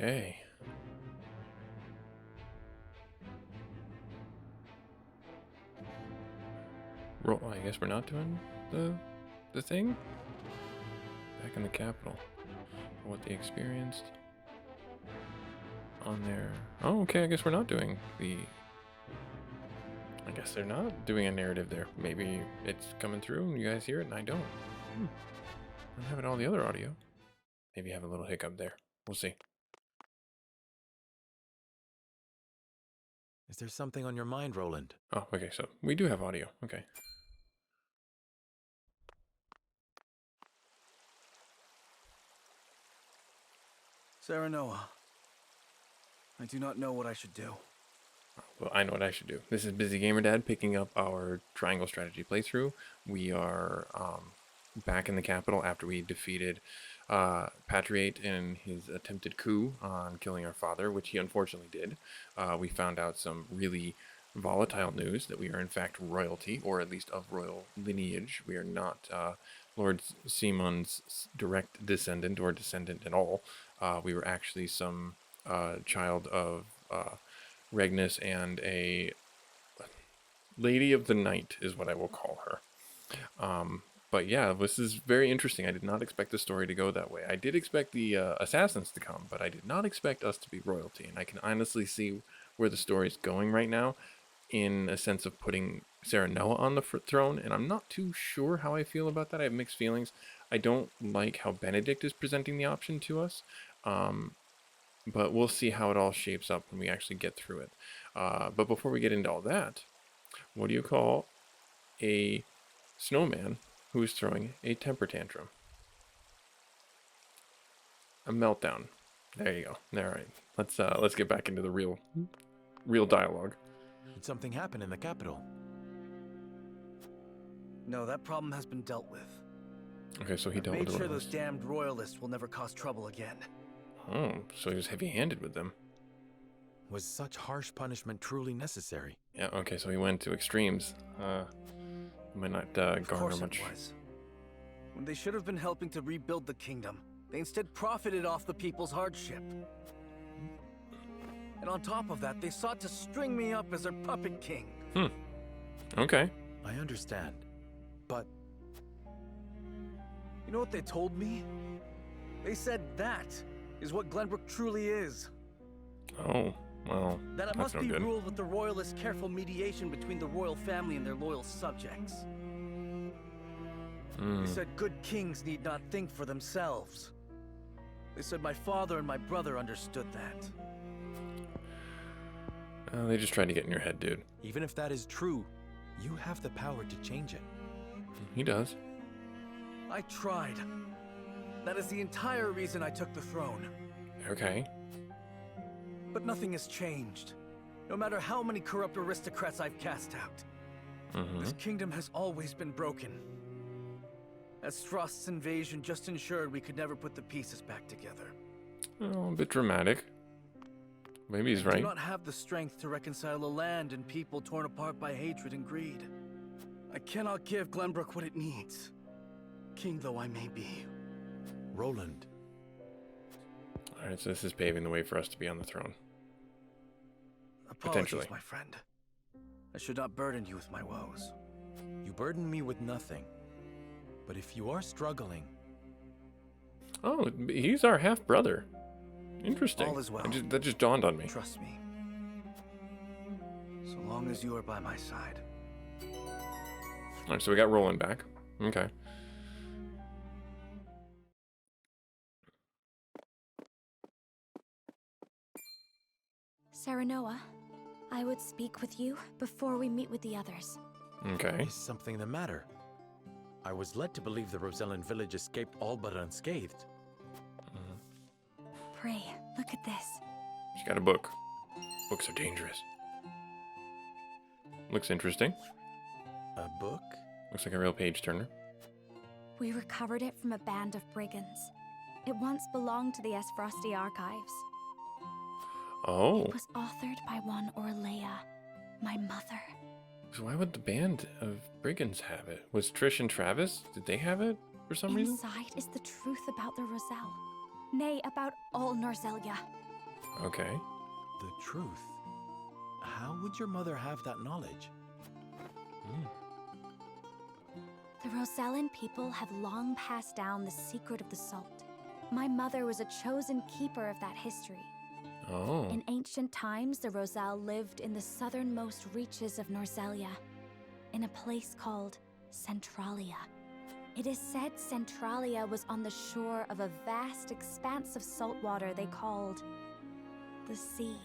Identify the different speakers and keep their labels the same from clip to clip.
Speaker 1: Okay. I guess we're not doing the thing? Back in the capital. What they experienced on their... Oh, okay, I guess we're not doing the... I guess they're not doing a narrative there. Maybe it's coming through and you guys hear it and I don't. I'm having all the other audio. Maybe have a little hiccup there. We'll see.
Speaker 2: Is there something on your mind, Roland?
Speaker 1: Oh, okay, so we do have audio. Okay.
Speaker 3: Serenoa, I do not know what I should do.
Speaker 1: Well, I know what I should do. This is Busy Gamer Dad picking up our Triangle Strategy playthrough. We are back in the capital after we defeated Patriate in his attempted coup on killing our father, which he unfortunately did. We found out some really volatile news that we are in fact royalty, or at least of royal lineage. We are not Lord Simon's direct descendant or descendant at all. We were actually some child of Regnus and a Lady of the Night is what I will call her. But yeah, this is very interesting. I did not expect the story to go that way. I did expect the assassins to come, but I did not expect us to be royalty. And I can honestly see where the story is going right now in a sense of putting Serenoa on the throne. And I'm not too sure how I feel about that. I have mixed feelings. I don't like how Benedict is presenting the option to us. But we'll see how it all shapes up when we actually get through it. But before we get into all that, what do you call a snowman who is throwing a temper tantrum? A meltdown. There you go. All right, let's get back into the real dialogue.
Speaker 2: Did something happen in the capital?
Speaker 3: No, that problem has been dealt with.
Speaker 1: Okay, so he dealt
Speaker 3: made
Speaker 1: with the
Speaker 3: sure those
Speaker 1: royalists.
Speaker 3: damned royalists will never cause trouble again.
Speaker 1: Oh, so he was heavy-handed with them.
Speaker 2: Was such harsh punishment truly necessary?
Speaker 1: Yeah, okay, so he went to extremes. Might not
Speaker 3: Of
Speaker 1: garner
Speaker 3: course
Speaker 1: much.
Speaker 3: it was. When they should have been helping to rebuild the kingdom, they instead profited off the people's hardship. And on top of that, they sought to string me up as their puppet king.
Speaker 1: Okay.
Speaker 2: I understand, but...
Speaker 3: You know what they told me? They said that is what Glenbrook truly is.
Speaker 1: Oh, well,
Speaker 3: That it
Speaker 1: that's
Speaker 3: must
Speaker 1: no
Speaker 3: be
Speaker 1: good.
Speaker 3: ruled with the royalist careful mediation between the royal family and their loyal subjects. They said good kings need not think for themselves. They said my father and my brother understood that.
Speaker 1: They just tried to get in your head, dude.
Speaker 2: even if that is true, you have the power to change it.
Speaker 1: He does.
Speaker 3: I tried. That is the entire reason I took the throne.
Speaker 1: Okay.
Speaker 3: But nothing has changed. No matter how many corrupt aristocrats I've cast out. This kingdom has always been broken. As Frost's invasion just ensured we could never put the pieces back together.
Speaker 1: Oh, a bit dramatic. Maybe he's
Speaker 3: I
Speaker 1: right.
Speaker 3: do not have the strength to reconcile a land and people torn apart by hatred and greed. I cannot give Glenbrook what it needs, king though I may be.
Speaker 2: Roland.
Speaker 1: Alright, so this is paving the way for us to be on the throne.
Speaker 3: Apologies,
Speaker 1: Potentially.
Speaker 3: my friend. I should not burden you with my woes.
Speaker 2: You burden me with nothing. But if you are struggling...
Speaker 1: Oh, he's our half-brother. Interesting.
Speaker 3: All is well.
Speaker 1: That just dawned on me.
Speaker 3: Trust me. So long as you are by my side.
Speaker 1: Alright, so we got Roland back. Okay.
Speaker 4: Serenoa, I would speak with you before we meet with the others.
Speaker 1: Okay.
Speaker 2: Is something the matter? I was led to believe the Rosellan village escaped all but unscathed.
Speaker 4: Pray, look at this.
Speaker 1: She's got a book. Books are dangerous. Looks interesting.
Speaker 2: A book?
Speaker 1: Looks like a real page turner.
Speaker 4: We recovered it from a band of brigands. It once belonged to the Esfrosti archives.
Speaker 1: Oh.
Speaker 4: It was authored by one Orlea, my mother.
Speaker 1: So why would the band of brigands have it? Was Trish and Travis? Did they have it for some reason?
Speaker 4: Inside is the truth about the Roselle. Nay, about all Norzelia.
Speaker 1: Okay.
Speaker 2: The truth? How would your mother have that knowledge?
Speaker 4: The Rosellan people have long passed down the secret of the salt. My mother was a chosen keeper of that history.
Speaker 1: Oh.
Speaker 4: In ancient times, the Roselle lived in the southernmost reaches of Norzelia, in a place called Centralia. It is said Centralia was on the shore of a vast expanse of salt water they called the sea.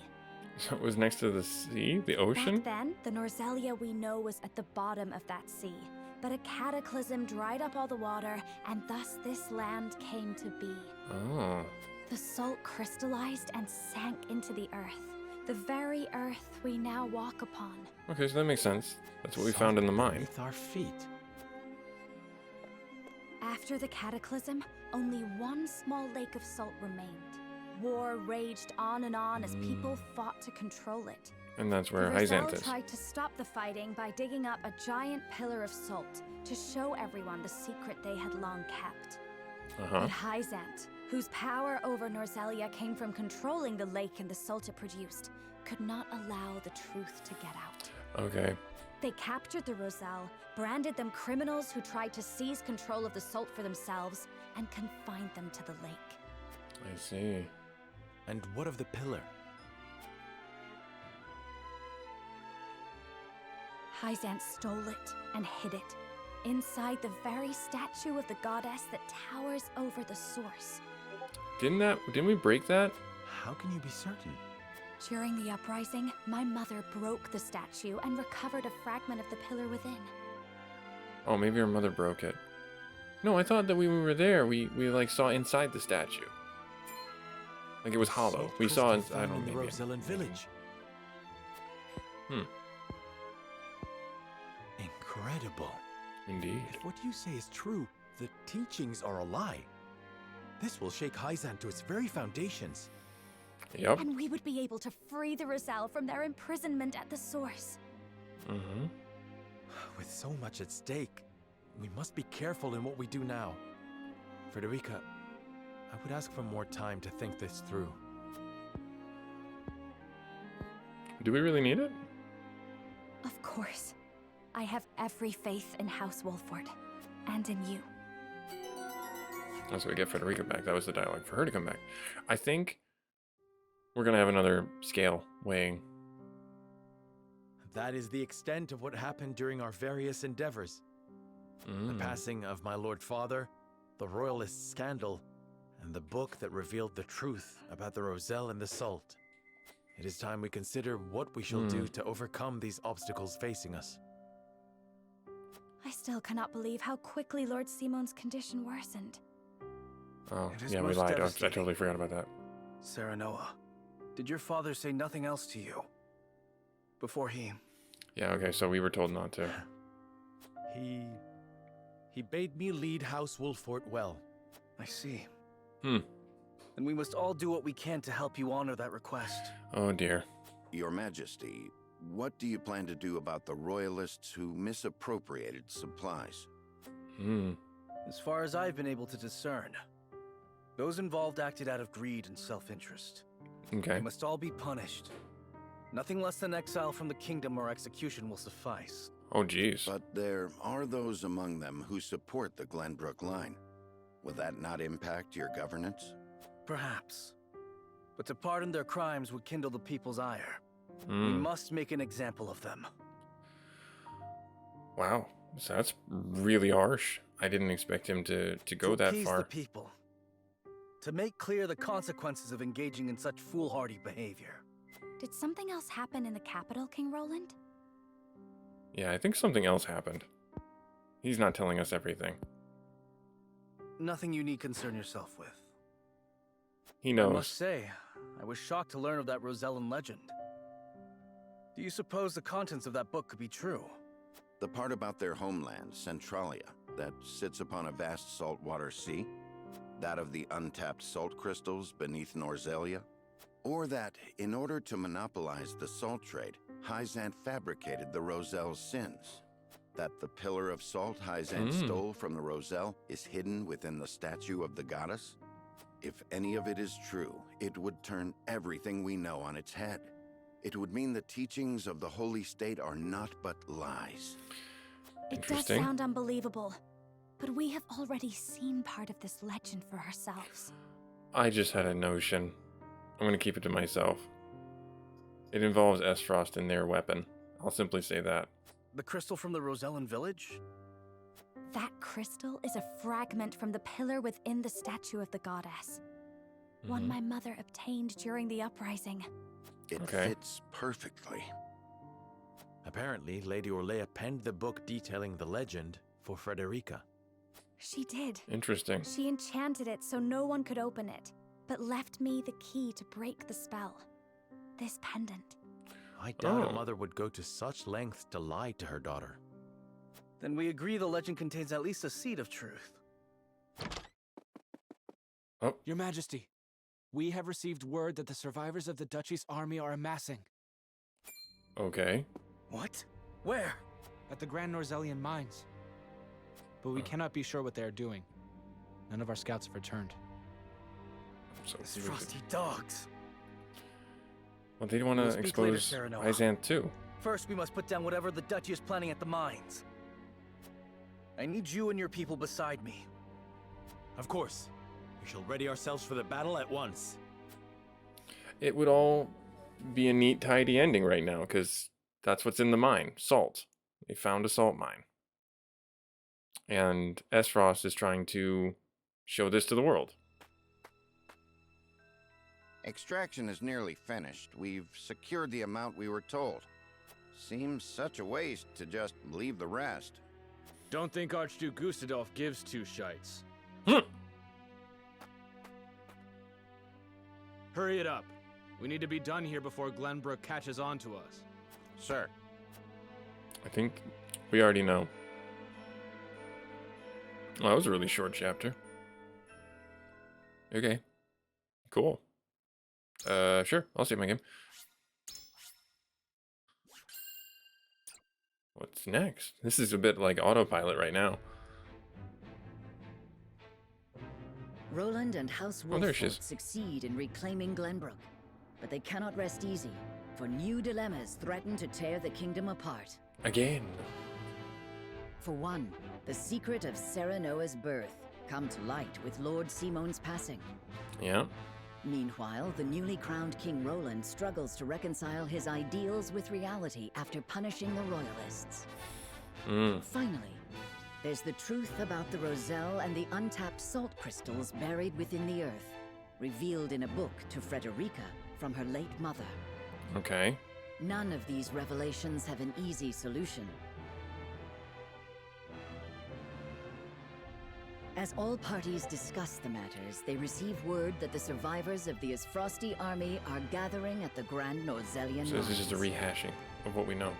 Speaker 1: So it was next to the sea, the ocean?
Speaker 4: Back then, the Norzelia we know was at the bottom of that sea, but a cataclysm dried up all the water, and thus this land came to be.
Speaker 1: Oh.
Speaker 4: The salt crystallized and sank into the earth, the very earth we now walk upon.
Speaker 1: Okay, so that makes sense. That's what we found in the mine.
Speaker 2: Beneath our feet.
Speaker 4: After the cataclysm, only one small lake of salt remained. War raged on and on as people fought to control it.
Speaker 1: And that's where
Speaker 4: The Roselle
Speaker 1: Hyzanth is.
Speaker 4: tried to stop the fighting by digging up a giant pillar of salt to show everyone the secret they had long kept.
Speaker 1: Uh-huh.
Speaker 4: But Hyzanth, whose power over Norzelia came from controlling the lake and the salt it produced, could not allow the truth to get out.
Speaker 1: Okay.
Speaker 4: They captured the Roselle, branded them criminals who tried to seize control of the salt for themselves, and confined them to the lake.
Speaker 1: I see.
Speaker 2: And what of the pillar?
Speaker 4: Hyzanth stole it and hid it inside the very statue of the goddess that towers over the source.
Speaker 1: Didn't we break that?
Speaker 2: How can you be certain?
Speaker 4: During the uprising, my mother broke the statue and recovered a fragment of the pillar within.
Speaker 1: Oh, maybe our mother broke it. No, I thought that when we were there, we like saw inside the statue. Like it was hollow.
Speaker 2: Salt
Speaker 1: We saw
Speaker 2: crystal
Speaker 1: I
Speaker 2: found
Speaker 1: don't
Speaker 2: in
Speaker 1: know,
Speaker 2: the
Speaker 1: maybe.
Speaker 2: Rosellan village. Incredible.
Speaker 1: Indeed.
Speaker 2: If what you say is true, the teachings are a lie. This will shake Hyzanth to its very foundations.
Speaker 1: Yep.
Speaker 4: And we would be able to free the Roselle from their imprisonment at the source.
Speaker 1: Mm-hmm.
Speaker 2: With so much at stake, we must be careful in what we do now. Frederica, I would ask for more time to think this through.
Speaker 1: Do we really need it?
Speaker 4: Of course. I have every faith in House Wolford. And in you.
Speaker 1: That's what we get Frederica back. That was the dialogue for her to come back. I think we're going to have another scale weighing.
Speaker 2: That is the extent of what happened during our various endeavors. The passing of my Lord Father, the Royalist scandal, and the book that revealed the truth about the Roselle and the salt. It is time we consider what we shall do to overcome these obstacles facing us.
Speaker 4: I still cannot believe how quickly Lord Simon's condition worsened.
Speaker 1: Oh,
Speaker 3: It is
Speaker 1: yeah, we
Speaker 3: most
Speaker 1: lied. I
Speaker 3: devastating.
Speaker 1: totally forgot about that.
Speaker 3: Serenoa, did your father say nothing else to you? Before he...
Speaker 1: Yeah, okay, so we were told not to.
Speaker 2: He bade me lead House Wolfort well.
Speaker 3: I see.
Speaker 1: Hmm.
Speaker 3: Then we must all do what we can to help you honor that request.
Speaker 1: Oh, dear.
Speaker 5: Your Majesty, what do you plan to do about the Royalists who misappropriated supplies?
Speaker 3: As far as I've been able to discern, those involved acted out of greed and self-interest.
Speaker 1: Okay.
Speaker 3: They must all be punished. Nothing less than exile from the kingdom or execution will suffice.
Speaker 1: Oh, jeez.
Speaker 5: But there are those among them who support the Glenbrook line. Will that not impact your governance?
Speaker 3: Perhaps. But to pardon their crimes would kindle the people's ire. We
Speaker 1: Mm.
Speaker 3: must make an example of them.
Speaker 1: Wow. So that's really harsh. I didn't expect him to go
Speaker 3: to
Speaker 1: that
Speaker 3: appease
Speaker 1: far.
Speaker 3: the people. To make clear the consequences of engaging in such foolhardy behavior.
Speaker 4: Did something else happen in the capital, King Roland?
Speaker 1: Yeah, I think something else happened. He's not telling us everything.
Speaker 3: Nothing you need concern yourself with.
Speaker 1: He
Speaker 3: I
Speaker 1: knows.
Speaker 3: must say, I was shocked to learn of that Rosellan legend. Do you suppose the contents of that book could be true?
Speaker 5: The part about their homeland, Centralia, that sits upon a vast saltwater sea? That of the untapped salt crystals beneath Norzelia? Or that, in order to monopolize the salt trade, Hyzanth fabricated the Roselle's sins? That the pillar of salt Hyzanth stole from the Roselle is hidden within the statue of the goddess? If any of it is true, it would turn everything we know on its head. It would mean the teachings of the Holy State are not but lies.
Speaker 4: It does
Speaker 1: Interesting.
Speaker 4: sound unbelievable, but we have already seen part of this legend for ourselves.
Speaker 1: I just had a notion. I'm going to keep it to myself. It involves Esfrost and their weapon. I'll simply say that.
Speaker 3: The crystal from the Rosellan village?
Speaker 4: That crystal is a fragment from the pillar within the statue of the goddess. One my mother obtained during the uprising.
Speaker 5: It
Speaker 1: Okay.
Speaker 5: fits perfectly.
Speaker 2: Apparently, Lady Orlea penned the book detailing the legend for Frederica.
Speaker 4: She did.
Speaker 1: Interesting.
Speaker 4: She enchanted it so no one could open it, but left me the key to break the spell. This pendant.
Speaker 2: I doubt
Speaker 1: Oh.
Speaker 2: a mother would go to such lengths to lie to her daughter.
Speaker 3: Then we agree the legend contains at least a seed of truth.
Speaker 6: Your Majesty, we have received word that the survivors of the Duchy's army are amassing
Speaker 1: Okay.
Speaker 3: What? Where?
Speaker 6: at the Grand Norzelian mines. But we cannot be sure what they are doing. None of our scouts have returned.
Speaker 1: So
Speaker 3: These frosty dogs.
Speaker 1: well, they want
Speaker 3: We'll
Speaker 1: to
Speaker 3: speak later,
Speaker 1: expose
Speaker 3: Serenoa.
Speaker 1: Izanth too.
Speaker 3: First, we must put down whatever the Duchy is planning at the mines. I need you and your people beside me.
Speaker 2: Of course. We shall ready ourselves for the battle at once.
Speaker 1: It would all be a neat, tidy ending right now, because that's what's in the mine. Salt. They found a salt mine. And Esfrost is trying to show this to the world.
Speaker 5: Extraction is nearly finished. We've secured the amount we were told. Seems such a waste to just leave the rest.
Speaker 7: Don't think Archduke Gustadolf gives two shites. Hurry it up. We need to be done here before Glenbrook catches on to us.
Speaker 5: Sir.
Speaker 1: I think we already know. Well, that was a really short chapter. Okay. Cool. Sure. I'll save my game. What's next? This is a bit like autopilot right now.
Speaker 8: Roland and House
Speaker 1: Oh, there she
Speaker 8: Wolford
Speaker 1: is.
Speaker 8: succeed in reclaiming Glenbrook, but they cannot rest easy, for new dilemmas threaten to tear the kingdom apart.
Speaker 1: Again.
Speaker 8: For one, the secret of Serenoa's birth come to light with Lord Simone's passing.
Speaker 1: Yeah.
Speaker 8: Meanwhile, the newly crowned King Roland struggles to reconcile his ideals with reality after punishing the Royalists. Finally, there's the truth about the Roselle and the untapped salt crystals buried within the earth, revealed in a book to Frederica from her late mother.
Speaker 1: Okay.
Speaker 8: None of these revelations have an easy solution. As all parties discuss the matters, they receive word that the survivors of the Isfrosti army are gathering at the Grand Norzelian
Speaker 1: So this is just a
Speaker 8: mines.
Speaker 1: rehashing of what we know.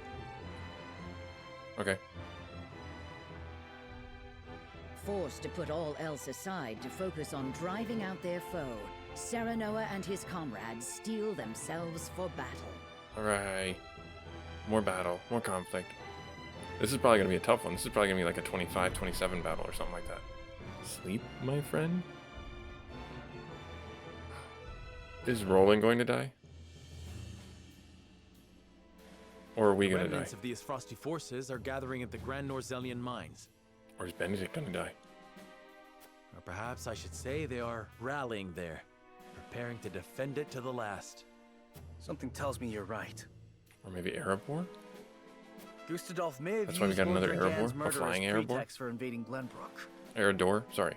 Speaker 1: Okay.
Speaker 8: Forced to put all else aside to focus on driving out their foe, Serenoa and his comrades steel themselves for battle.
Speaker 1: Alright. More battle. More conflict. This is probably going to be a tough one. This is probably going to be like a 25-27 battle or something like that. Sleep, my friend? Is Roland going to die? Or are we going to die?
Speaker 2: Remnants of these frosty forces are gathering at the Grand Norzelian mines.
Speaker 1: Or is Benedict going to die?
Speaker 2: Or perhaps I should say they are rallying there, preparing to defend it to the last.
Speaker 3: Something tells me you're right.
Speaker 1: Or maybe Erebor?
Speaker 3: Gustadolf may have
Speaker 1: That's why we
Speaker 3: used
Speaker 1: got another
Speaker 3: Lord Drangan's
Speaker 1: Erebor? A
Speaker 3: murder
Speaker 1: flying
Speaker 3: as
Speaker 1: Erebor?
Speaker 3: pretext for invading Glenbrook.
Speaker 1: Eredor? Sorry.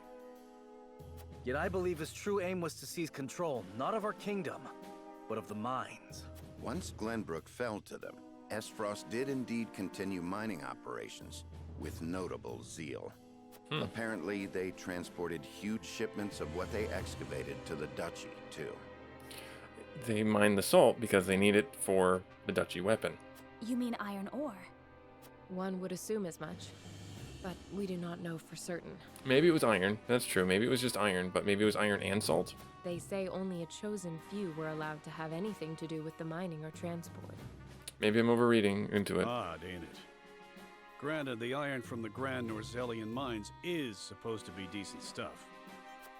Speaker 3: Yet I believe his true aim was to seize control, not of our kingdom, but of the mines.
Speaker 5: Once Glenbrook fell to them, Esfrost did indeed continue mining operations with notable zeal. Apparently, they transported huge shipments of what they excavated to the Duchy, too.
Speaker 1: They mine the salt because they need it for the Duchy weapon.
Speaker 4: You mean iron ore?
Speaker 9: One would assume as much, but we do not know for certain.
Speaker 1: Maybe it was iron. That's true. Maybe it was just iron, but maybe it was iron and salt.
Speaker 9: They say only a chosen few were allowed to have anything to do with the mining or transport.
Speaker 1: Maybe I'm overreading into it.
Speaker 10: Odd, ain't it? Granted, the iron from the Grand Norzelian mines is supposed to be decent stuff.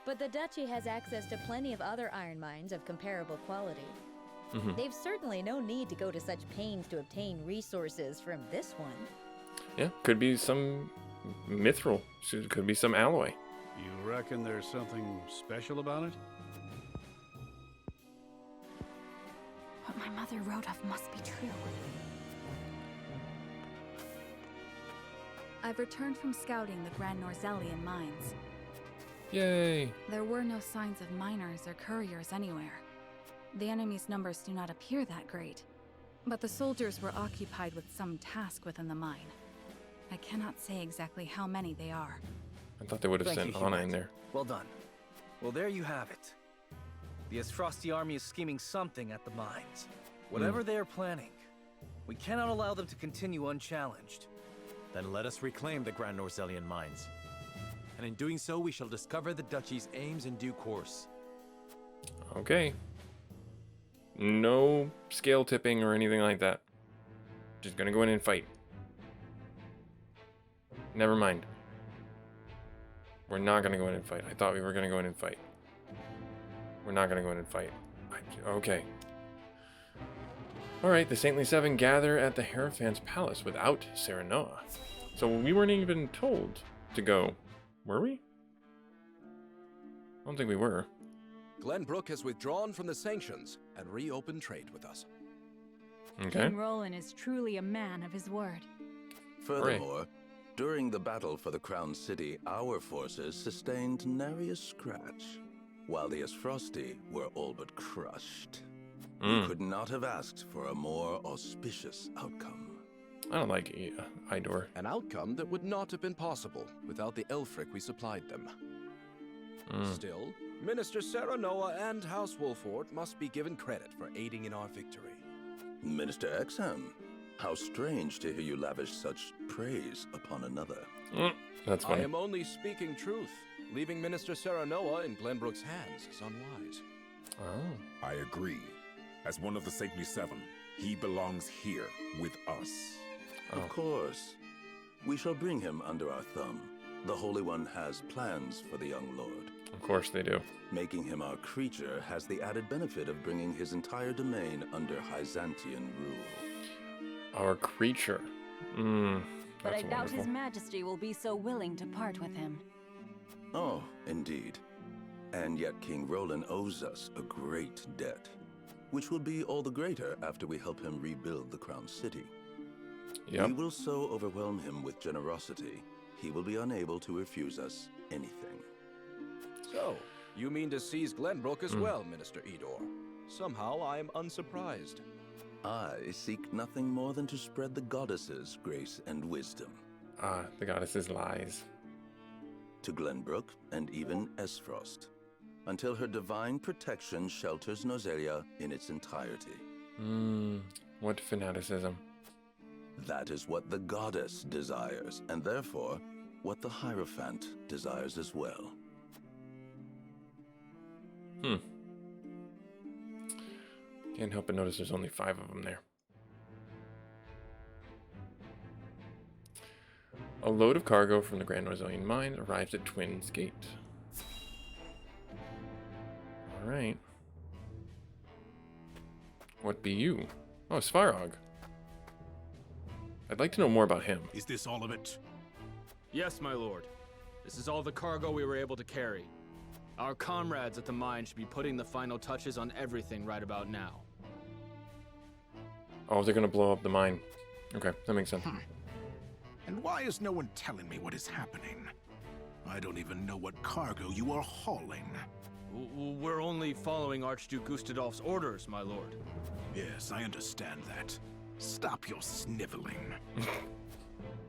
Speaker 10: But the Duchy has access to plenty of other iron mines of comparable quality. They've certainly no need to go to such pains to obtain resources from this one.
Speaker 1: Yeah, could be some mithril. Could be some alloy.
Speaker 11: You reckon there's something special about it?
Speaker 4: What my mother wrote of must be true. I've returned from scouting the Grand Norzelian mines.
Speaker 1: Yay!
Speaker 4: There were no signs of miners or couriers anywhere. The enemy's numbers do not appear that great, but the soldiers were occupied with some task within the mine. I cannot say exactly how many they are.
Speaker 1: I thought they would have
Speaker 3: Thank
Speaker 1: sent
Speaker 3: you,
Speaker 1: Anna
Speaker 3: Hubert.
Speaker 1: in there.
Speaker 3: Well done. Well, there you have it. The Asfrosti army is scheming something at the mines. Whatever they are planning, we cannot allow them to continue unchallenged.
Speaker 2: Then let us reclaim the Grand Norzelian mines. And in doing so, we shall discover the Duchy's aims in due course.
Speaker 1: Okay. No scale tipping or anything like that. Just gonna go in and fight. Never mind. We're not gonna go in and fight. I thought we were gonna go in and fight. We're not gonna go in and fight. Okay. Alright, the Saintly Seven gather at the Hierophant's Palace without Serenoa. So we weren't even told to go. Were we? I don't think we were.
Speaker 12: Glenbrook has withdrawn from the sanctions and reopened trade with us.
Speaker 1: Okay.
Speaker 4: King Roland is truly a man of his word.
Speaker 5: Furthermore, during the battle for the Crown City, our forces sustained nary a scratch, while the Asfrosti were all but crushed. We could not have asked for a more auspicious outcome.
Speaker 1: I don't like Idor.
Speaker 12: An outcome that would not have been possible without the Elfric we supplied them. Still, Minister Serenoa and House Wolford must be given credit for aiding in our victory.
Speaker 5: Minister Exham, how strange to hear you lavish such praise upon another.
Speaker 1: That's funny.
Speaker 12: I am only speaking truth. Leaving Minister Serenoa in Glenbrook's hands is unwise.
Speaker 1: Oh.
Speaker 13: I agree. As one of the Saintly Seven, he belongs here with us.
Speaker 5: Of course. We shall bring him under our thumb. The Holy One has plans for the young lord.
Speaker 1: Of course they do.
Speaker 5: Making him our creature has the added benefit of bringing his entire domain under Byzantian rule.
Speaker 1: Our creature.
Speaker 14: But I
Speaker 1: That's
Speaker 14: doubt
Speaker 1: wonderful.
Speaker 14: His Majesty will be so willing to part with him.
Speaker 5: Oh, indeed. And yet King Roland owes us a great debt, which will be all the greater after we help him rebuild the Crown City.
Speaker 1: Yep.
Speaker 5: We will so overwhelm him with generosity, he will be unable to refuse us anything.
Speaker 12: So, you mean to seize Glenbrook as well, Minister Idor? Somehow I am unsurprised.
Speaker 5: I seek nothing more than to spread the goddess's grace and wisdom.
Speaker 1: The goddess's lies.
Speaker 5: To Glenbrook and even Esfrost, until her divine protection shelters Norzelia in its entirety.
Speaker 1: What fanaticism.
Speaker 5: That is what the goddess desires, and therefore, what the Hierophant desires as well.
Speaker 1: Can't help but notice there's only 5 of them there. A load of cargo from the Grand Norzelian mine arrives at Twins Gate. Alright. What be you? Oh, Svarog. I'd like to know more about him.
Speaker 11: Is this all of it?
Speaker 7: Yes, my lord. This is all the cargo we were able to carry. Our comrades at the mine should be putting the final touches on everything right about now.
Speaker 1: Oh, they're gonna blow up the mine. Okay, that makes sense.
Speaker 11: And why is no one telling me what is happening? I don't even know what cargo you are hauling.
Speaker 7: We're only following Archduke Gustadolf's orders, my lord.
Speaker 11: Yes, I understand that. Stop your sniveling.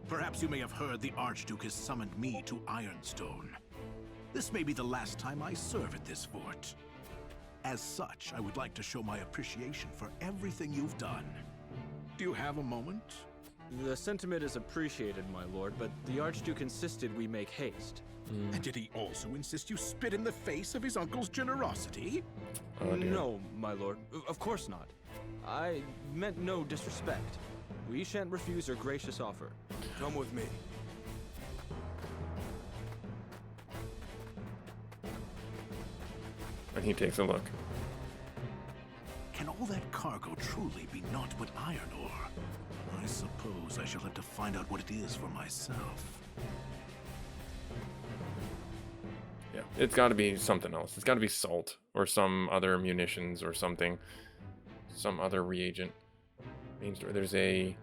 Speaker 11: Perhaps you may have heard the Archduke has summoned me to Ironstone. This may be the last time I serve at this fort. As such, I would like to show my appreciation for everything you've done. Do you have a moment?
Speaker 7: The sentiment is appreciated, my lord, but the Archduke insisted we make haste.
Speaker 11: And did he also insist you spit in the face of his uncle's generosity?
Speaker 1: Oh, dear.
Speaker 7: No, my lord. Of course not. I meant no disrespect. We shan't refuse your gracious offer.
Speaker 12: Come with me.
Speaker 1: And he takes a look.
Speaker 11: Can all that cargo truly be naught but iron ore? I suppose I shall have to find out what it is for myself.
Speaker 1: Yeah, it's got to be something else. It's got to be salt or some other munitions or something. Some other reagent. Main story. There's a...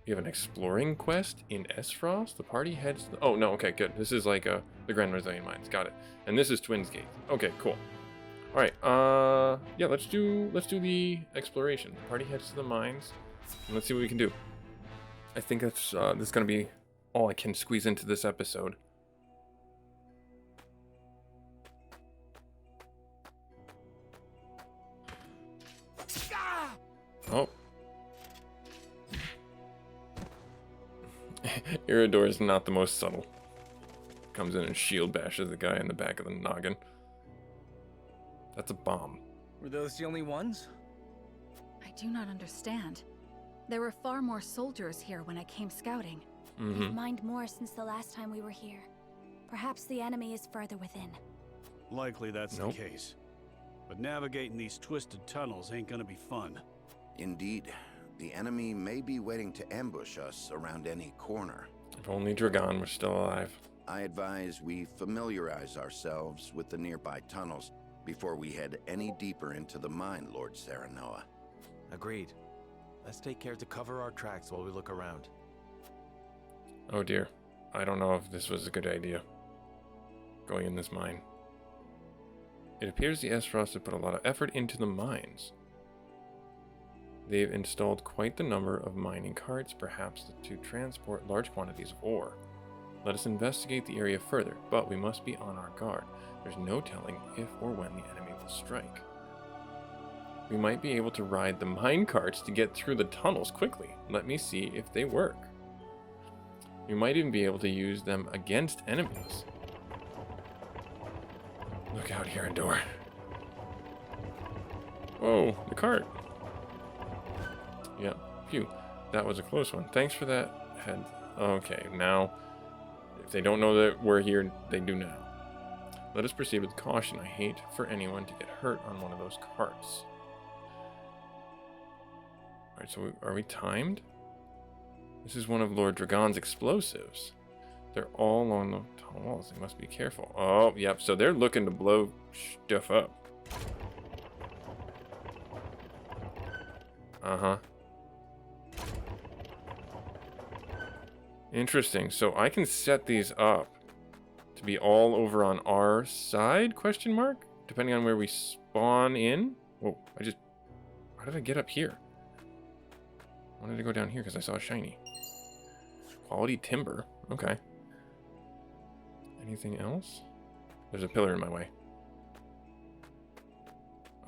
Speaker 1: You have an exploring quest in Esfrost? The party heads... Oh, no, okay, good. This is like the Grand Norzelian Mines. Got it. And this is Twins Gate. Okay, cool. Alright, yeah, let's do the exploration. The party heads to the mines. And let's see what we can do. I think that's this is going to be all I can squeeze into this episode. Oh. Iridor is not the most subtle. Comes in and shield bashes the guy in the back of the noggin. That's a bomb.
Speaker 3: Were those the only ones?
Speaker 15: I do not understand. There were far more soldiers here when I came scouting.
Speaker 4: We've mined more since the last time we were here. Perhaps the enemy is further within.
Speaker 16: Likely that's the case. But navigating these twisted tunnels ain't gonna be fun.
Speaker 5: Indeed. The enemy may be waiting to ambush us around any corner.
Speaker 1: If only Dragon were still alive.
Speaker 5: I advise we familiarize ourselves with the nearby tunnels before we head any deeper into the mine, Lord Serenoa.
Speaker 2: Agreed. Let's take care to cover our tracks while we look around.
Speaker 1: Oh dear. I don't know if this was a good idea. Going in this mine. It appears the Esfrost have put a lot of effort into the mines. They've installed quite the number of mining carts, perhaps to transport large quantities of ore. Let us investigate the area further, but we must be on our guard. There's no telling if or when the enemy will strike. We might be able to ride the mine carts to get through the tunnels quickly. Let me see if they work. We might even be able to use them against enemies. Look out here, Iridor. Whoa, the cart. Yeah, phew. That was a close one. Thanks for that head. Okay, now, if they don't know that we're here, they do now. Let us proceed with caution. I hate for anyone to get hurt on one of those carts. Alright, so are we timed? This is one of Lord Dragon's explosives. They're all along the tunnel walls. They must be careful. Oh, yep. So they're looking to blow stuff up. Uh-huh. Interesting. So I can set these up to be all over on our side, question mark? Depending on where we spawn in. Whoa, how did I get up here? I wanted to go down here because I saw a shiny. Quality timber. Okay. Anything else? There's a pillar in my way.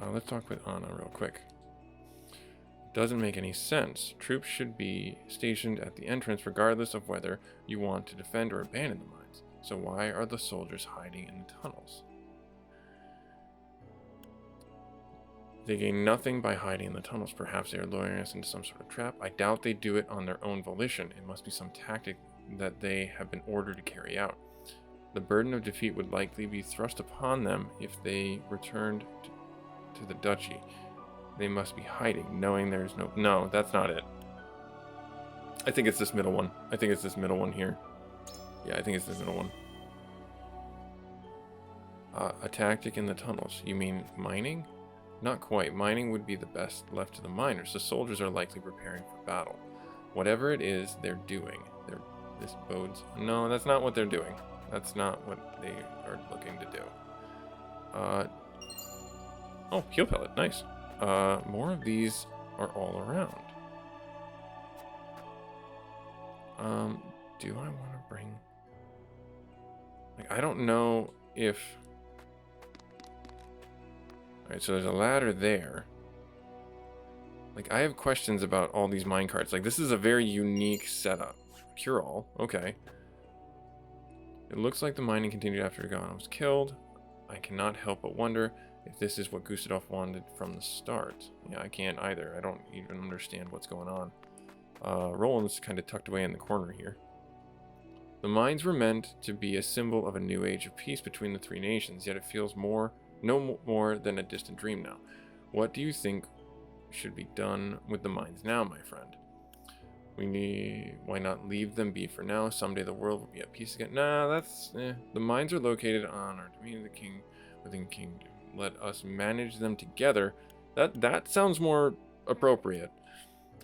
Speaker 1: Let's talk with Anna real quick. Doesn't make any sense. Troops should be stationed at the entrance regardless of whether you want to defend or abandon the mines. So why are the soldiers hiding in the tunnels? They gain nothing by hiding in the tunnels. Perhaps they are luring us into some sort of trap. I doubt they do it on their own volition. It must be some tactic that they have been ordered to carry out. The burden of defeat would likely be thrust upon them if they returned to the duchy. They must be hiding, knowing there's no... No, that's not it. I think it's this middle one. I think it's this middle one here. Yeah, I think it's this middle one. A tactic in the tunnels. You mean mining? Not quite. Mining would be the best left to the miners. The soldiers are likely preparing for battle. Whatever it is they're doing. This bodes... No, that's not what they're doing. That's not what they are looking to do. Oh, heal pellet. Nice. More of these are all around. Do I want to bring... Like, I don't know if... Alright, so there's a ladder there. Like, I have questions about all these minecarts. Like, this is a very unique setup. Cure all. Okay. It looks like the mining continued after Dragon was killed. I cannot help but wonder if this is what Gustave wanted from the start. Yeah, I can't either. I don't even understand what's going on. Roland's kind of tucked away in the corner here. The mines were meant to be a symbol of a new age of peace between the three nations, yet it feels more no more than a distant dream now. What do you think should be done with the mines now, my friend? Why not leave them be for now? Someday the world will be at peace again. Nah, that's, The mines are located on our domain of the king, within kingdom. Let us manage them together. That sounds more appropriate.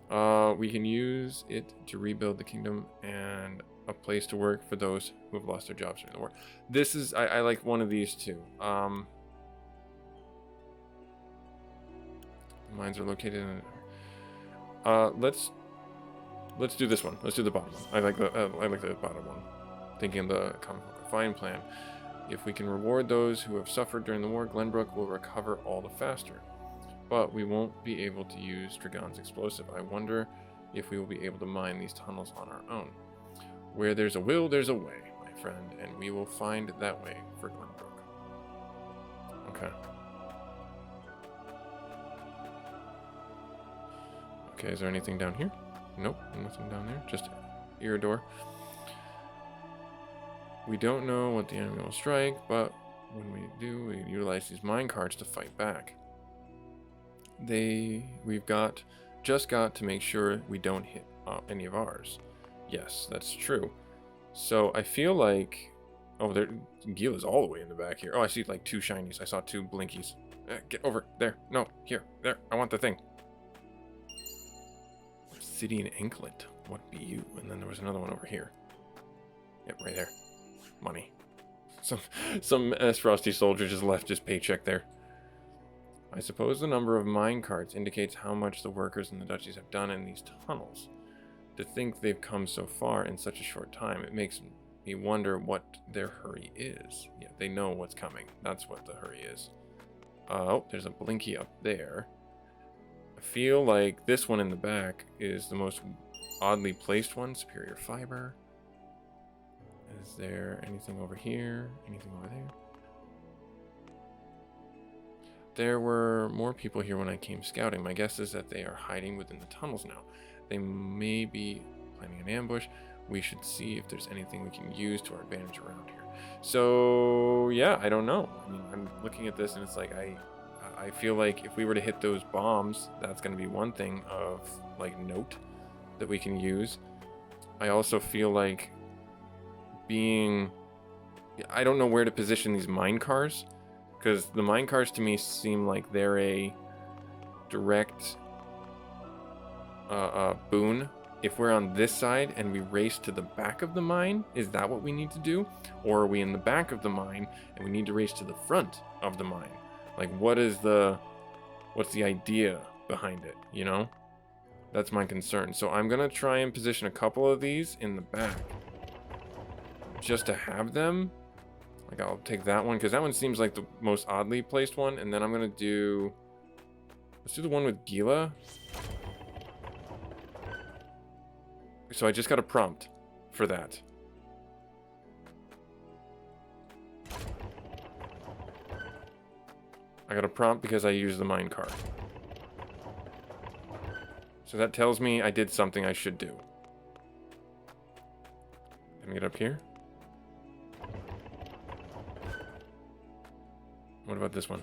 Speaker 1: We can use it to rebuild the kingdom and a place to work for those who have lost their jobs during the war. This is, I like one of these too. The mines are located in. Let's do this one. Let's do the bottom one. I like the bottom one. Thinking of the common fine plan. If we can reward those who have suffered during the war, Glenbrook will recover all the faster. But we won't be able to use Dragon's explosive. I wonder if we will be able to mine these tunnels on our own. Where there's a will, there's a way, my friend, and we will find that way for Glenbrook. Okay. Okay, is there anything down here? Nope, nothing down there. Just Iridor. We don't know what the enemy will strike, but when we do, we utilize these mine carts to fight back. We've just got to make sure we don't hit any of ours. Yes, that's true. So I feel like, Gila's all the way in the back here. Oh, I see like 2 shinies. I saw 2 blinkies. Get over there. No, here, there. I want the thing. Obsidian anklet. What be you? And then there was another one over here. Yep, right there. Money. Some Frosty soldier just left his paycheck there. I suppose the number of mine carts indicates how much the workers in the duchies have done in these tunnels. To think they've come so far in such a short time, it makes me wonder what their hurry is. Yeah, they know what's coming. That's what the hurry is. Oh, there's a blinky up there. I feel like this one in the back is the most oddly placed one. Superior fiber. Is there anything over here? Anything over there? There were more people here when I came scouting. My guess is that they are hiding within the tunnels now. They may be planning an ambush. We should see if there's anything we can use to our advantage around here. So, yeah, I don't know. I mean, I'm looking at this and it's like, I feel like if we were to hit those bombs, that's going to be one thing of, like, note that we can use. I also feel like I don't know where to position these mine cars. Because the mine cars to me seem like they're a direct boon. If we're on this side and we race to the back of the mine, is that what we need to do? Or are we in the back of the mine and we need to race to the front of the mine? Like, what's the idea behind it, you know? That's my concern. So I'm going to try and position a couple of these in the back. Just to have them. Like, I'll take that one, because that one seems like the most oddly placed one. And then I'm going to do... Let's do the one with Gila. So I just got a prompt for that. I got a prompt because I used the mine card. So that tells me I did something I should do. Let me get up here. What about this one?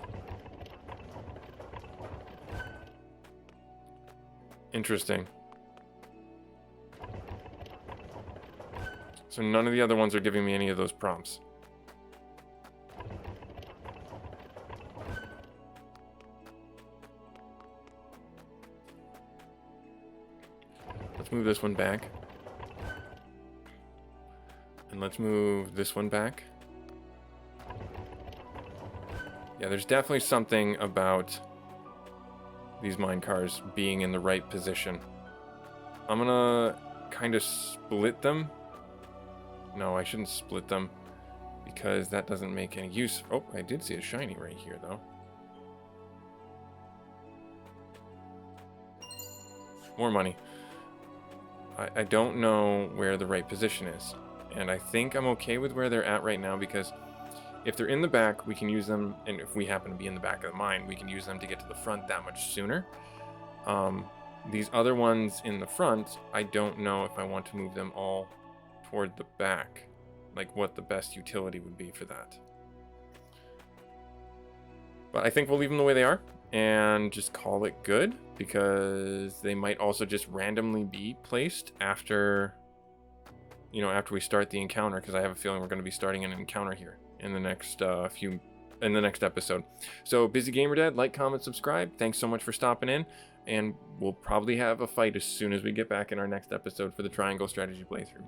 Speaker 1: Interesting. So none of the other ones are giving me any of those prompts. Let's move this one back. And let's move this one back. Yeah, there's definitely something about these mine cars being in the right position. I'm gonna kind of split them. No, I shouldn't split them because that doesn't make any use. Oh, I did see a shiny right here, though. More money. I don't know where the right position is. And I think I'm okay with where they're at right now because if they're in the back, we can use them, and if we happen to be in the back of the mine, we can use them to get to the front that much sooner. These other ones in the front, I don't know if I want to move them all toward the back, like what the best utility would be for that. But I think we'll leave them the way they are and just call it good, because they might also just randomly be placed after, you know, after we start the encounter, because I have a feeling we're going to be starting an encounter here in the next next episode. So Busy Gamer Dad, like, comment, subscribe. Thanks so much for stopping in, and we'll probably have a fight as soon as we get back in our next episode for the Triangle Strategy playthrough.